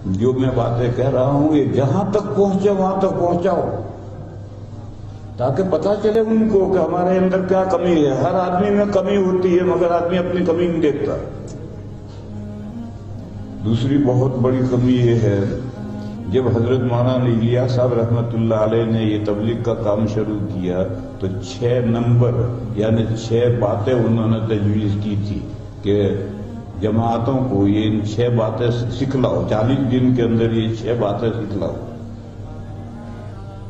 جو میں باتیں کہہ رہا ہوں یہ جہاں تک پہنچے وہاں تک پہنچاؤ، تاکہ پتہ چلے ان کو کہ ہمارے اندر کیا کمی ہے۔ ہر آدمی میں کمی ہوتی ہے مگر آدمی اپنی کمی نہیں دیکھتا۔ دوسری بہت بڑی کمی یہ ہے، جب حضرت مولانا الیاس صاحب رحمۃ اللہ علیہ نے یہ تبلیغ کا کام شروع کیا تو 6 نمبر یعنی 6 باتیں انہوں نے تجویز کی تھی کہ جماعتوں کو یہ ان 6 باتیں سکھلاؤ، 40 دن کے اندر یہ 6 باتیں سکھلاؤ۔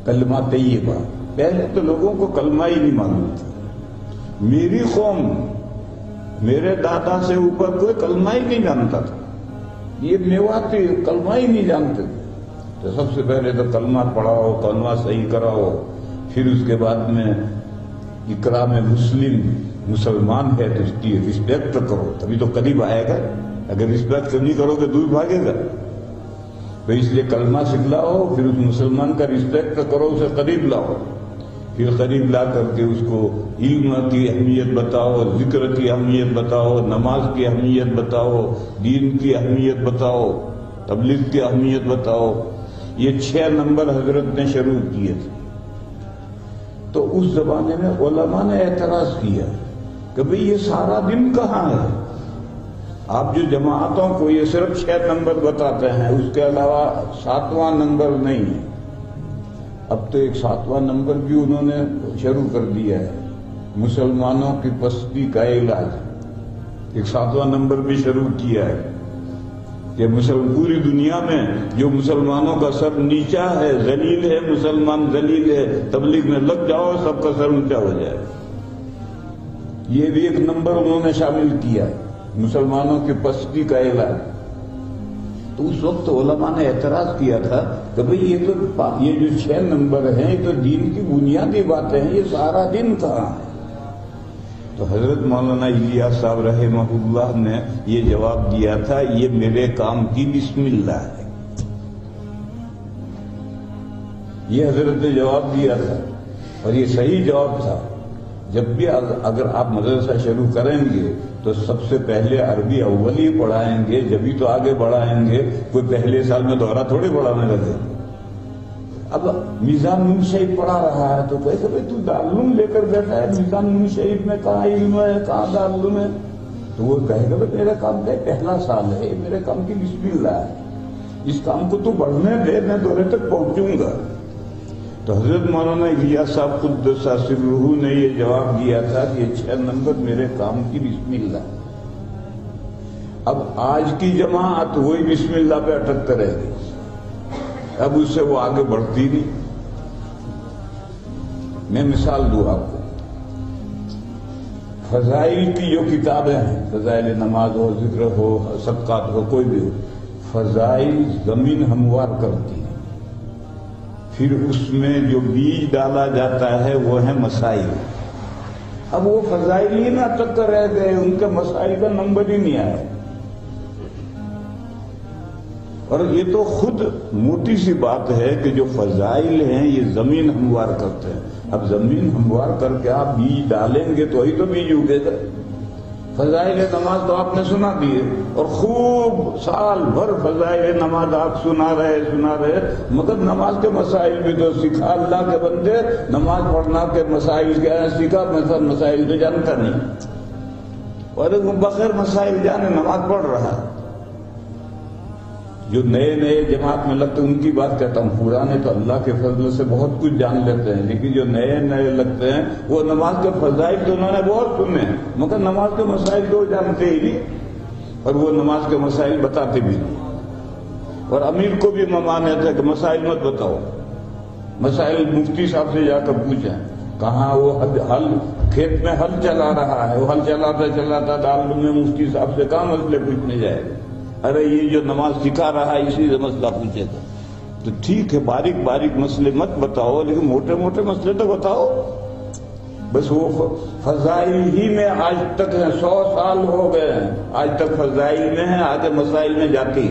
کلمہ طیبہ، پہلے تو لوگوں کو کلمہ ہی نہیں معلوم تھا۔ میری قوم، میرے دادا سے اوپر کوئی کلمہ ہی نہیں جانتا تھا، یہ میواتی کلمہ ہی نہیں جانتے تھے۔ تو سب سے پہلے تو کلمہ پڑھاؤ، کلمہ صحیح کراؤ، پھر اس کے بعد میں اکرام مسلم، مسلمان ہے تو اس کی رسپیکٹ کرو، تبھی تو قریب آئے گا۔ اگر رسپیکٹ نہیں کرو گے دور بھاگے گا۔ تو اس لیے کلمہ سکھلاؤ، پھر اس مسلمان کا رسپیکٹ کرو، اسے قریب لاؤ، پھر قریب لا کر کے اس کو علم کی اہمیت بتاؤ، ذکر کی اہمیت بتاؤ، نماز کی اہمیت بتاؤ، دین کی اہمیت بتاؤ، تبلیغ کی اہمیت بتاؤ۔ یہ 6 نمبر حضرت نے شروع کیے تھے۔ تو اس زمانے میں علماء نے اعتراض کیا کہ بھئی یہ سارا دن کہاں ہے؟ آپ جو جماعتوں کو یہ صرف 6 نمبر بتاتے ہیں، اس کے علاوہ 7واں نمبر نہیں ہے۔ اب تو ایک 7واں نمبر بھی انہوں نے شروع کر دیا ہے، مسلمانوں کی پستی کا علاج۔ ایک 7واں نمبر بھی شروع کیا ہے کہ پوری دنیا میں جو مسلمانوں کا سر نیچا ہے، ذلیل ہے، مسلمان ذلیل ہے، تبلیغ میں لگ جاؤ سب کا سر اونچا ہو جائے۔ یہ بھی ایک نمبر انہوں نے شامل کیا، مسلمانوں کی پستی کا علاج۔ تو اس وقت علماء نے اعتراض کیا تھا کہ بھئی یہ جو 6 نمبر ہیں یہ تو دین کی بنیادی باتیں ہیں، یہ سارا دن کہاں ہے؟ تو حضرت مولانا الیاس صاحب رحمہ اللہ نے یہ جواب دیا تھا، یہ میرے کام کی بسم اللہ ہے۔ یہ حضرت نے جواب دیا تھا اور یہ صحیح جواب تھا۔ جب بھی اگر آپ مدرسہ شروع کریں گے تو سب سے پہلے عربی اول ہی پڑھائیں گے، جبھی تو آگے بڑھائیں گے۔ کوئی پہلے سال میں دوہرا تھوڑی پڑھانے لگے۔ اب میزان نور شریف پڑھا رہا ہے تو کہے کہ بھئی تو دارالعلوم لے کر بیٹھا ہے، میزان نور شریف میں کہاں علم ہے، کہاں دارالعلوم ہے؟ تو وہ کہے گا بھئی میرا کام کا پہلا سال ہے، میرے کام کی بسم اللہ ہے، اس کام کو تو بڑھنے دے، میں دوہرے تک پہنچوں گا۔ تو حضرت مولانا الیاس صاحب قدس سرہ نے یہ جواب دیا تھا کہ یہ 6 نمبر میرے کام کی بسم اللہ۔ اب آج کی جماعت وہی بسم اللہ پہ اٹک کر رہ گئی، اب اس سے وہ آگے بڑھتی نہیں۔ میں مثال دوں آپ کو، فضائل کی جو کتابیں ہیں، فضائل نماز ہو، ذکر ہو، صدقات ہو، کوئی بھی ہو، فضائل زمین ہموار کرتی ہے۔ پھر اس میں جو بیج ڈالا جاتا ہے وہ ہے مسائل۔ اب وہ فضائل ہی نہ تک رہ گئے، ان کے مسائل کا نمبر ہی نہیں آیا۔ اور یہ تو خود موٹی سی بات ہے کہ جو فضائل ہیں یہ زمین ہموار کرتے ہیں۔ اب زمین ہموار کر کے آپ بیج ڈالیں گے تو ہی تو بیج اگے گا۔ فضائل نماز تو آپ نے سنا دیے اور خوب سال بھر فضائل نماز آپ سنا رہے، مگر نماز کے مسائل بھی تو سکھا اللہ کے بندے، نماز پڑھنا کے مسائل کیا ہے سکھا، مسائل تو جانتا نہیں، اور بغیر مسائل جانے نماز پڑھ رہا ہے۔ جو نئے جماعت میں لگتے ہیں ان کی بات کہتا ہوں، پرانے تو اللہ کے فضل سے بہت کچھ جان لیتے ہیں، لیکن جو نئے لگتے ہیں وہ نماز کے فضائل تو انہوں نے بہت سنے ہیں مگر نماز کے مسائل تو جانتے ہی نہیں، اور وہ نماز کے مسائل بتاتے بھی نہیں۔ اور امیر کو بھی ممانے تھے کہ مسائل مت بتاؤ، مسائل مفتی صاحب سے جا کر پوچھیں، کہاں وہ ہل کھیت میں ہل چلا رہا ہے، وہ ہل چلاتا دارالعلوم میں مفتی صاحب سے کہاں مسئلے پوچھنے جائے گا؟ ارے یہ جو نماز سکھا رہا ہے اسی سے مسئلہ پوچھے گا۔ تو ٹھیک ہے باریک مسئلے مت بتاؤ، لیکن موٹے مسئلے تو بتاؤ۔ بس وہ فضائل ہی میں آج تک ہیں، 100 سال ہو گئے ہیں، آج تک فضائل میں ہیں، آگے مسائل میں جاتی،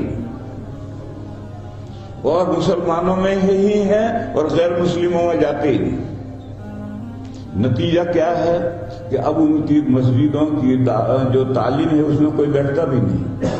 اور مسلمانوں میں ہی ہیں اور غیر مسلموں میں جاتی۔ نتیجہ کیا ہے کہ اب ان کی مسجدوں کی جو تعلیم ہے اس میں کوئی بیٹھتا بھی نہیں۔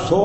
100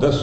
10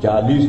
40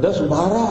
10-12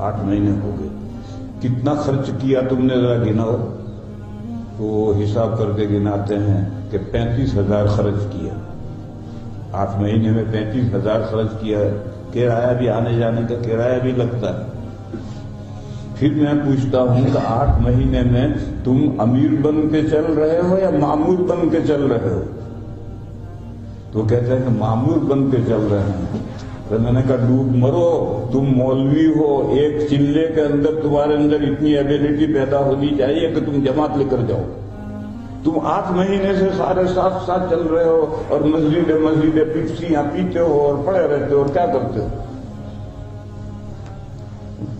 8 مہینے ہو گئے، کتنا خرچ کیا تم نے ذرا گناؤ؟ تو وہ حساب کر کے گناتے ہیں کہ 35,000 خرچ کیا، 8 مہینے میں 35,000 خرچ کیا ہے، کرایہ بھی آنے جانے کا کرایہ بھی لگتا ہے۔ پھر میں پوچھتا ہوں کہ 8 مہینے میں تم امیر بن کے چل رہے ہو یا مامور بن کے چل رہے ہو؟ تو کہتے ہیں کہ مامور بن کے چل رہے ہیں۔ تو میں نے کہا ڈوب مرو، تم مولوی ہو، ایک چلے کے اندر تمہارے اندر اتنی ایبیلٹی پیدا ہونی چاہیے کہ تم جماعت لے کر جاؤ۔ تم 8 مہینے سے سارے ساتھ چل رہے ہو اور مسجدیں پیپسیاں پیتے ہو اور پڑے رہتے ہو اور کیا کرتے ہو؟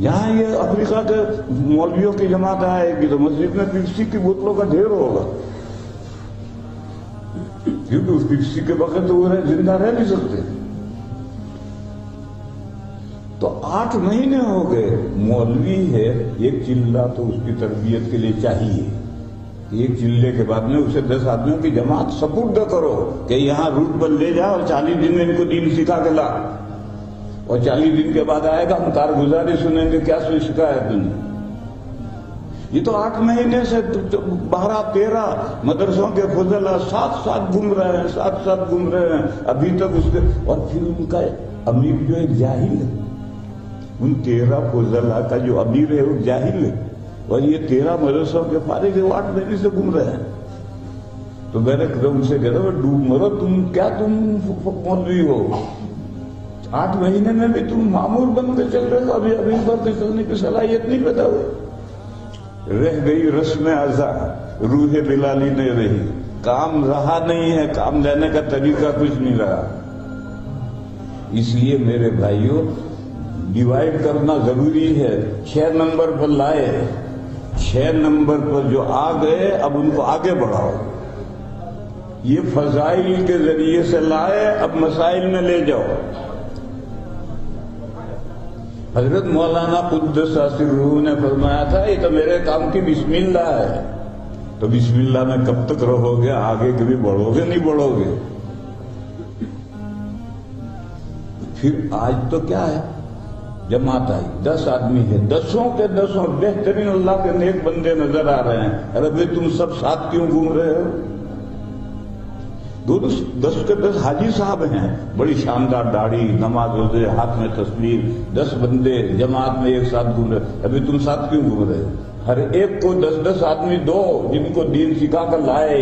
یہاں یہ افریقہ کے مولویوں کی جماعت آئے گی تو مسجد میں پیپسی کی بوتلوں کا ڈھیر ہوگا، کیونکہ اس پیپسی کے بغیر تو وہ زندہ رہ نہیں سکتے۔ تو 8 مہینے ہو گئے، مولوی ہے، ایک چلہ تو اس کی تربیت کے لیے چاہیے، ایک چلے کے بعد میں اسے 10 آدمیوں کی جماعت سپرد کرو کہ یہاں روٹ پر لے جاؤ اور 40 دن میں ان کو دین سکھا کے لا، اور 40 دن کے بعد آئے گا ہم کارگزاری سنیں گے کیا سکھا ہے تم نے۔ یہ تو 8 مہینے سے 12-13 مدرسوں کے فضلہ ساتھ گھوم رہے ہیں، ساتھ گھوم رہے ہیں ابھی تک اس کے، اور پھر ان کا امیر جو ایک جاہل ہے، ان 13 فضلہ کا جو امیر ہے وہ جاہل ہے، اور یہ 13 مدرسوں کے فارغ ہے، وہ 8 مہینے سے گھوم رہے ہیں۔ تو میں نے ان سے کہا ڈوب مرو، تم مولوی ہو، 8 مہینے میں بھی تم معمور بن کے چل رہے ہو، ابھی بن کے چلنے کی صلاحیت نہیں پیدا ہوئی۔ رہ گئی رسم ازا، روح بلالی نہیں رہی، کام رہا نہیں ہے، کام لینے کا طریقہ کچھ نہیں رہا۔ اس لیے میرے بھائیوں ڈیوائیڈ کرنا ضروری ہے۔ 6 نمبر پر لائے، 6 نمبر پر جو آ گئے اب ان کو آگے بڑھاؤ۔ یہ فضائل کے ذریعے سے لائے، اب مسائل میں لے جاؤ۔ حضرت مولانا قدس سرہ نے فرمایا تھا یہ تو میرے کام کی بسم اللہ ہے، تو بسم اللہ میں کب تک رہو گے؟ آگے کبھی بڑھو گے نہیں بڑھو گے؟ پھر آج تو کیا ہے، جماعت آئی، 10 آدمی ہے، 10 کے 10 بہترین اللہ کے نیک بندے نظر آ رہے ہیں۔ ارے بھائی تم سب ساتھ کیوں گھوم رہے ہو؟ 10 کے 10 حاجی صاحب ہیں، بڑی شاندار داڑھی، نماز روزے، ہاتھ میں تصویر، 10 بندے جماعت میں ایک ساتھ گھوم رہے، ابھی تم ساتھ کیوں گھوم رہے ہو؟ ہر ایک کو 10 آدمی دو جن کو دین سکھا کر لائے،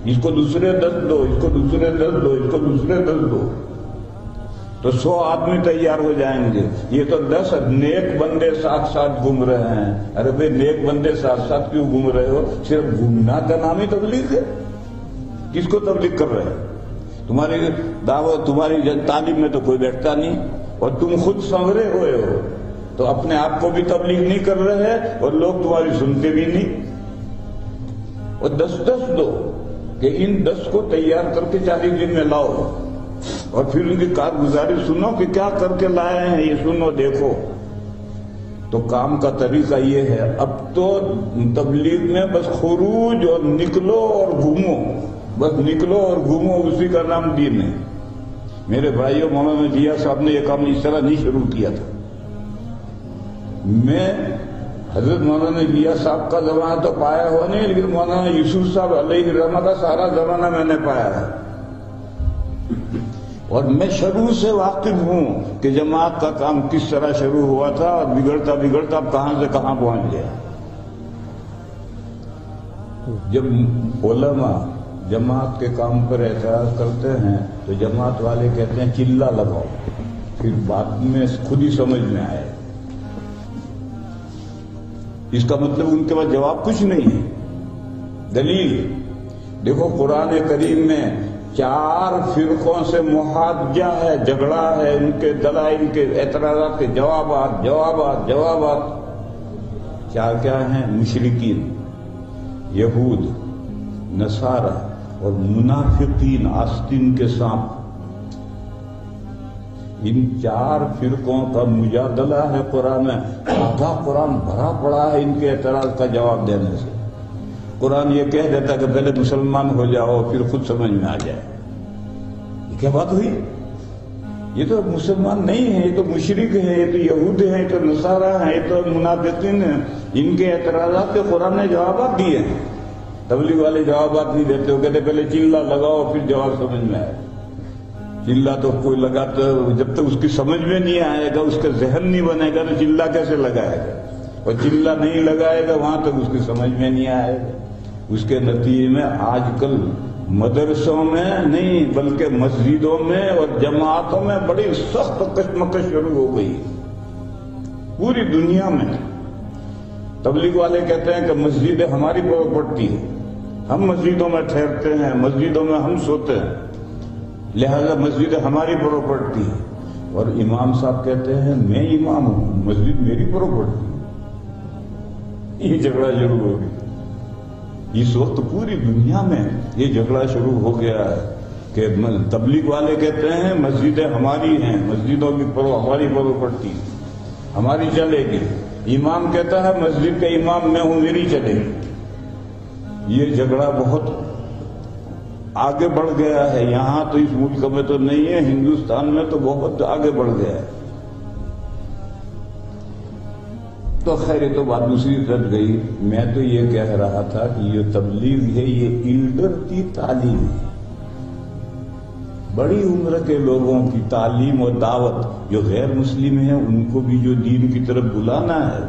اس کو دوسرے 10 دو، اس کو دوسرے 10 دو، اس کو دوسرے 10 دو، تو 100 آدمی تیار ہو جائیں گے۔ یہ تو 10 نیک بندے ساتھ گھوم رہے ہیں۔ ارے بھائی نیک بندے ساتھ کیوں گھوم رہے ہو؟ صرف گھومنا کا نام ہی تبلیغ ہے؟ کس کو تبلیغ کر رہے ہیں؟ تمہاری دعوت، تمہاری تعلیم میں تو کوئی بیٹھتا نہیں، اور تم خود سنورے ہوئے ہو، تو اپنے آپ کو بھی تبلیغ نہیں کر رہے اور لوگ تمہاری سنتے بھی نہیں۔ اور 10 دو کہ ان 10 کو تیار کر کے 40 دن میں لاؤ، اور پھر ان کی کارگزاری سنو کہ کیا کر کے لائے ہیں، یہ سنو دیکھو۔ تو کام کا طریقہ یہ ہے، اب تو تبلیغ میں بس خروج اور نکلو اور گھومو، بس نکلو اور گھومو، اسی کا نام دین ہے۔ میرے بھائیوں، مولانا جیا صاحب نے یہ کام اس طرح نہیں شروع کیا تھا۔ میں حضرت مولانا جیا صاحب کا زمانہ تو پایا ہوا نہیں، لیکن مولانا یوسف صاحب علیہ الرحمہ کا سارا زمانہ میں نے پایا ہے، اور میں شروع سے واقف ہوں کہ جماعت کا کام کس طرح شروع ہوا تھا اور بگڑتا اب کہاں سے کہاں پہنچ گیا۔ جب علماء جماعت کے کام پر اعتراض کرتے ہیں تو جماعت والے کہتے ہیں چلہ لگاؤ، پھر بعد میں خود ہی سمجھ میں آئے۔ اس کا مطلب ان کے پاس جواب کچھ نہیں ہے۔ دلیل دیکھو، قرآن کریم میں 4 فرقوں سے محاجہ ہے، جھگڑا ہے، ان کے دلائل کے اعتراضات کے جوابات۔ کیا ہیں؟ مشرکین، یہود، نصارہ اور منافقین، آستین کے سانپ۔ ان 4 فرقوں کا مجادلہ ہے قرآن میں، آدھا قرآن بھرا پڑا ہے ان کے اعتراض کا جواب دینے سے۔ قرآن یہ کہہ دیتا کہ پہلے مسلمان ہو جاؤ پھر خود سمجھ میں آ جائے۔ یہ کیا بات ہوئی؟ یہ تو مسلمان نہیں ہے، یہ تو مشرک ہے، یہ تو یہود ہے، یہ تو نصارہ ہے، یہ تو منافقین ہیں۔ ان کے اعتراضات کے قرآن نے جوابات دیے ہیں۔ تبلیغ والے جوابات نہیں دیتے، وہ کہتے پہلے چلہ لگاؤ پھر جواب سمجھ میں آئے۔ چلہ تو کوئی لگاتا، جب تک اس کی سمجھ میں نہیں آئے گا، اس کا ذہن نہیں بنے گا تو چلہ کیسے لگائے گا؟ اور چلہ نہیں لگائے گا وہاں تک اس کی سمجھ میں نہیں آئے گا۔ اس کے نتیجے میں آج کل مدرسوں میں نہیں بلکہ مسجدوں میں اور جماعتوں میں بڑی سخت کشمکش شروع ہو گئی پوری دنیا میں۔ تبلیغ والے کہتے ہیں کہ مسجدیں ہماری پراپرٹی ہے، ہم مسجدوں میں ٹھہرتے ہیں، مسجدوں میں ہم سوتے ہیں، لہذا مسجد ہماری پراپرٹی ہے۔ اور امام صاحب کہتے ہیں میں امام ہوں، مسجد میری پراپرٹی۔ یہ جھگڑا شروع ہو گیا اس وقت پوری دنیا میں، یہ جھگڑا شروع ہو گیا ہے کہ تبلیغ والے کہتے ہیں مسجدیں ہماری ہیں، مسجدوں کی ہماری پراپرٹی ہماری چلے گی۔ امام کہتا ہے مسجد کا امام میں ہوں، میری چلے گی۔ یہ جھگڑا بہت آگے بڑھ گیا ہے، یہاں تو اس ملک میں تو نہیں ہے، ہندوستان میں تو بہت آگے بڑھ گیا ہے۔ تو خیر یہ تو بات دوسری طرف گئی۔ میں تو یہ کہہ رہا تھا کہ یہ تبلیغ ہے، یہ ایلڈر کی تعلیم ہے، بڑی عمر کے لوگوں کی تعلیم اور دعوت۔ جو غیر مسلم ہیں ان کو بھی جو دین کی طرف بلانا ہے،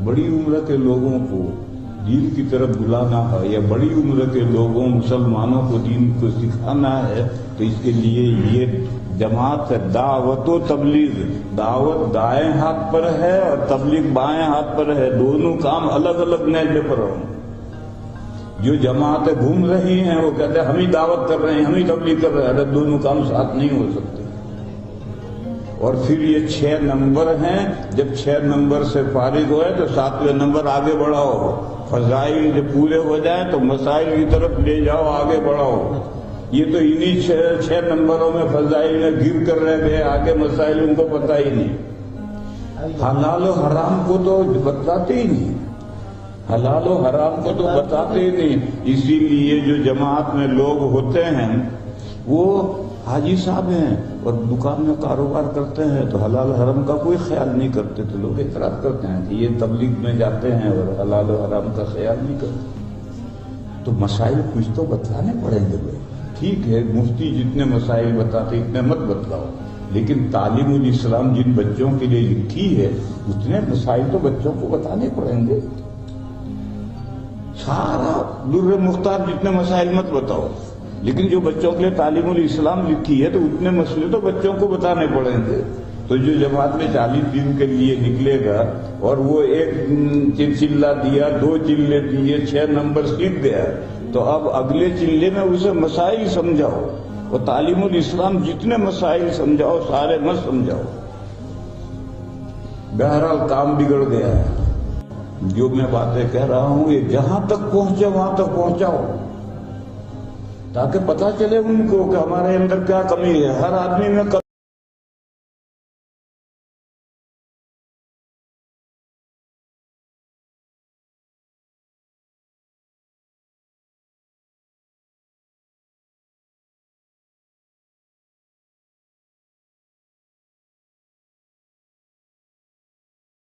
بڑی عمر کے لوگوں کو دین کی طرف بلانا ہے، یا بڑی عمر کے لوگوں مسلمانوں کو دین کو سکھانا ہے، تو اس کے لیے یہ جماعت ہے دعوت و تبلیغ۔ دعوت دائیں ہاتھ پر ہے اور تبلیغ بائیں ہاتھ پر ہے، دونوں کام الگ الگ نیزے پر ہوں۔ جو جماعتیں گھوم رہی ہیں وہ کہتے ہیں ہم ہی دعوت کر رہے ہیں، ہم ہی تبلیغ کر رہے ہیں، ارے دونوں کام ساتھ نہیں ہو سکتے۔ اور پھر یہ 6 نمبر ہیں، جب 6 نمبر سے فارغ ہوئے تو 7ویں نمبر آگے بڑھاؤ، فضائل جب پورے ہو جائیں تو مسائل کی طرف لے جاؤ، آگے بڑھاؤ۔ یہ تو انہی 6 نمبروں میں فضائل میں گر کر رہ گئے، آگے مسائل ان کو پتہ ہی نہیں۔ حلال و حرام کو تو بتاتے ہی نہیں، حلال و حرام کو تو بتاتے ہی نہیں۔ اسی لیے جو جماعت میں لوگ ہوتے ہیں وہ حاجی صاحب ہیں اور دکان میں کاروبار کرتے ہیں تو حلال و حرام کا کوئی خیال نہیں کرتے، تو لوگ اعتراض کرتے ہیں کہ یہ تبلیغ میں جاتے ہیں اور حلال و حرام کا خیال نہیں کرتے۔ تو مسائل کچھ تو بتلانے پڑیں گے بھائی۔ ٹھیک ہے مفتی جتنے مسائل بتاتے اتنے مت بتلاؤ، لیکن تعلیم الاسلام جن بچوں کے لیے لکھی ہے اتنے مسائل تو بچوں کو بتانے پڑیں گے۔ سارا در مختار جتنے مسائل مت بتاؤ، لیکن جو بچوں کے لیے تعلیم الاسلام لکھی ہے تو اتنے مسئلے تو بچوں کو بتانے پڑیں گے۔ تو جو جماعت میں 40 دن کے لیے نکلے گا اور وہ ایک چلہ دیا، 2 چلے دیے، 6 نمبر سیکھ گیا، تو اب اگلے چلے میں اسے مسائل سمجھاؤ، اور تعلیم الاسلام جتنے مسائل سمجھاؤ سارے مت سمجھاؤ۔ بہرحال کام بگڑ گیا ہے۔ جو میں باتیں کہہ رہا ہوں یہ جہاں تک پہنچے وہاں تک پہنچاؤ، تاکہ پتہ چلے ان کو کہ ہمارے اندر کیا کمی ہے۔ ہر آدمی میں